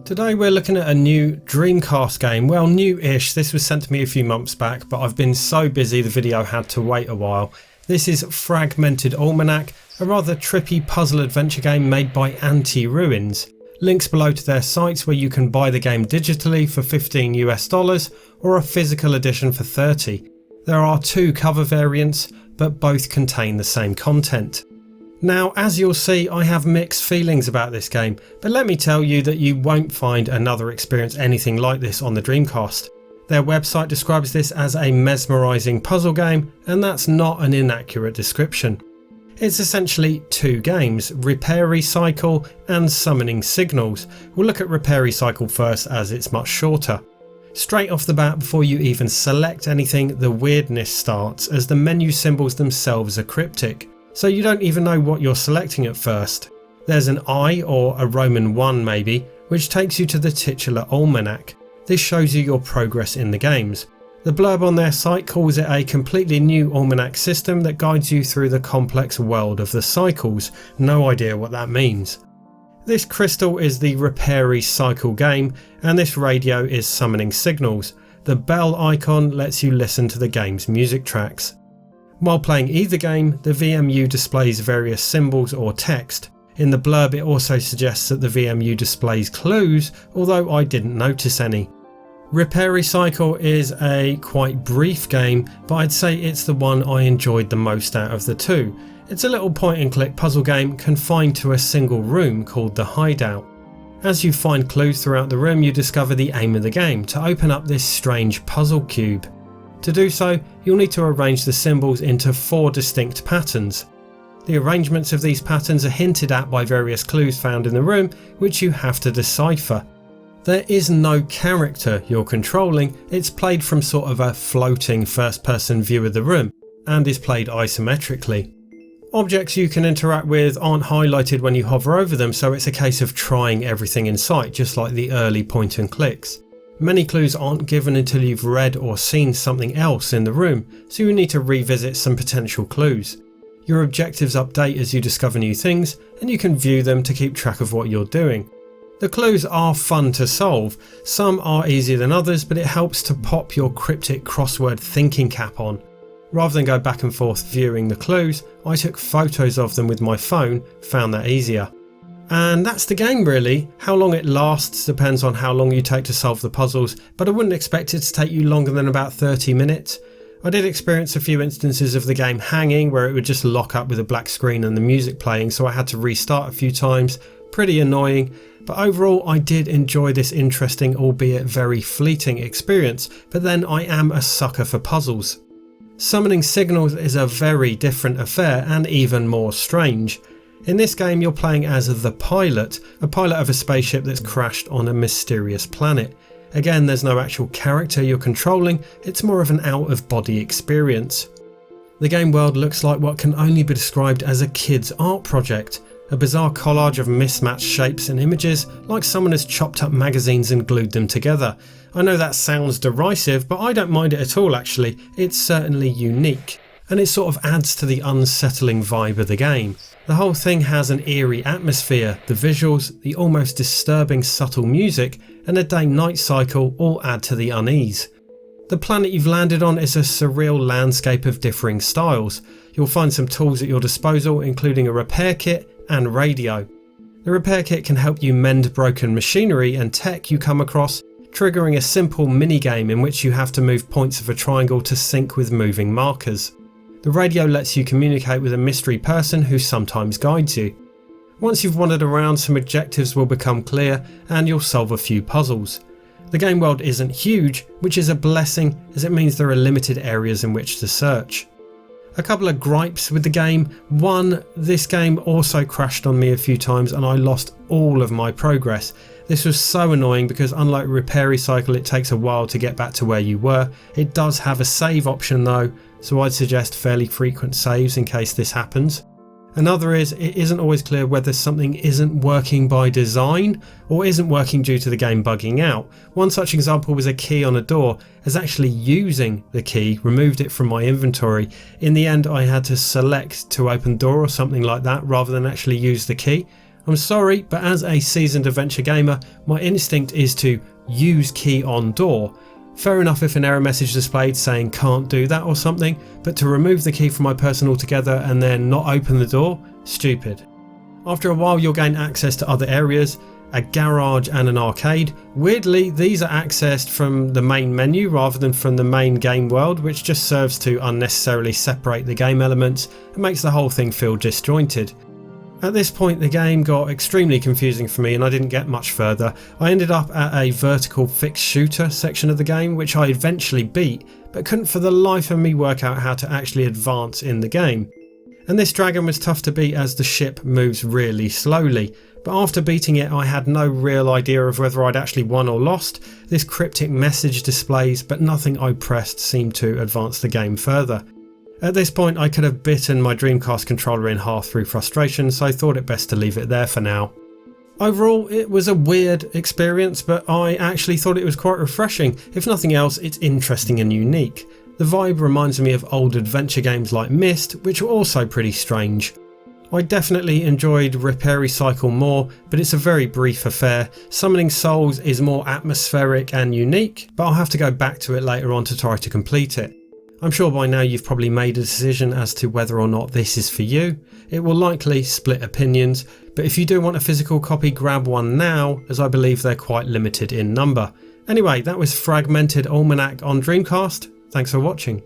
Today we're looking at a new Dreamcast game. Well, new-ish. This was sent to me a few months back, but I've been so busy the video had to wait a while. This is Fragmented Almanac, a rather trippy puzzle adventure game made by Antiruins. Links below to their sites where you can buy the game digitally for $15 US or a physical edition for $30. There are two cover variants, but both contain the same content. Now, as you'll see, I have mixed feelings about this game, but let me tell you that you won't find another experience anything like this on the Dreamcast. Their website describes this as a mesmerising puzzle game, and that's not an inaccurate description. It's essentially two games, Reaperi Cycle and Summoning Signals. We'll look at Reaperi Cycle first as it's much shorter. Straight off the bat, before you even select anything, the weirdness starts as the menu symbols themselves are cryptic. So you don't even know what you're selecting at first. There's an I, or a Roman 1 maybe, which takes you to the titular almanac. This shows you your progress in the games. The blurb on their site calls it a completely new almanac system that guides you through the complex world of the cycles. No idea what that means. This crystal is the Reaperi Cycle game, and this radio is Summoning Signals. The bell icon lets you listen to the game's music tracks. While playing either game, the VMU displays various symbols or text. In the blurb it also suggests that the VMU displays clues, although I didn't notice any. Reaperi Cycle is a quite brief game, but I'd say it's the one I enjoyed the most out of the two. It's a little point and click puzzle game confined to a single room called the Hideout. As you find clues throughout the room, you discover the aim of the game, to open up this strange puzzle cube. To do so, you'll need to arrange the symbols into 4 distinct patterns. The arrangements of these patterns are hinted at by various clues found in the room, which you have to decipher. There is no character you're controlling, it's played from sort of a floating first-person view of the room, and is played isometrically. Objects you can interact with aren't highlighted when you hover over them, so it's a case of trying everything in sight, just like the early point and clicks. Many clues aren't given until you've read or seen something else in the room, so you need to revisit some potential clues. Your objectives update as you discover new things, and you can view them to keep track of what you're doing. The clues are fun to solve. Some are easier than others, but it helps to pop your cryptic crossword thinking cap on. Rather than go back and forth viewing the clues, I took photos of them with my phone, found that easier. And that's the game really. How long it lasts depends on how long you take to solve the puzzles, but I wouldn't expect it to take you longer than about 30 minutes. I did experience a few instances of the game hanging where it would just lock up with a black screen and the music playing, so I had to restart a few times. Pretty annoying, but overall I did enjoy this interesting, albeit very fleeting experience, but then I am a sucker for puzzles. Summoning Signals is a very different affair and even more strange. In this game you're playing as the pilot, a pilot of a spaceship that's crashed on a mysterious planet. Again, there's no actual character you're controlling, it's more of an out-of-body experience. The game world looks like what can only be described as a kid's art project, a bizarre collage of mismatched shapes and images, like someone has chopped up magazines and glued them together. I know that sounds derisive, but I don't mind it at all actually, it's certainly unique. And it sort of adds to the unsettling vibe of the game. The whole thing has an eerie atmosphere, the visuals, the almost disturbing subtle music, and a day-night cycle all add to the unease. The planet you've landed on is a surreal landscape of differing styles. You'll find some tools at your disposal, including a repair kit and radio. The repair kit can help you mend broken machinery and tech you come across, triggering a simple mini-game in which you have to move points of a triangle to sync with moving markers. The radio lets you communicate with a mystery person who sometimes guides you. Once you've wandered around, some objectives will become clear and you'll solve a few puzzles. The game world isn't huge, which is a blessing as it means there are limited areas in which to search. A couple of gripes with the game. One, this game also crashed on me a few times and I lost all of my progress. This was so annoying because unlike Reaperi Cycle it takes a while to get back to where you were. It does have a save option though, so I'd suggest fairly frequent saves in case this happens. Another is it isn't always clear whether something isn't working by design or isn't working due to the game bugging out. One such example was a key on a door, as actually using the key removed it from my inventory. In the end I had to select to open door or something like that rather than actually use the key. I'm sorry, but as a seasoned adventure gamer, my instinct is to use key on door. Fair enough if an error message displayed saying can't do that or something, but to remove the key from my person altogether and then not open the door? Stupid. After a while you'll gain access to other areas, a garage and an arcade. Weirdly, these are accessed from the main menu rather than from the main game world, which just serves to unnecessarily separate the game elements and makes the whole thing feel disjointed. At this point the game got extremely confusing for me and I didn't get much further. I ended up at a vertical fixed shooter section of the game, which I eventually beat, but couldn't for the life of me work out how to actually advance in the game. And this dragon was tough to beat as the ship moves really slowly, but after beating it I had no real idea of whether I'd actually won or lost. This cryptic message displays, but nothing I pressed seemed to advance the game further. At this point I could have bitten my Dreamcast controller in half through frustration, so I thought it best to leave it there for now. Overall it was a weird experience, but I actually thought it was quite refreshing. If nothing else, it's interesting and unique. The vibe reminds me of old adventure games like Myst, which were also pretty strange. I definitely enjoyed Reaperi Cycle more, but it's a very brief affair. Summoning Souls is more atmospheric and unique, but I'll have to go back to it later on to try to complete it. I'm sure by now you've probably made a decision as to whether or not this is for you. It will likely split opinions, but if you do want a physical copy, grab one now, as I believe they're quite limited in number. Anyway, that was Fragmented Almanac on Dreamcast. Thanks for watching.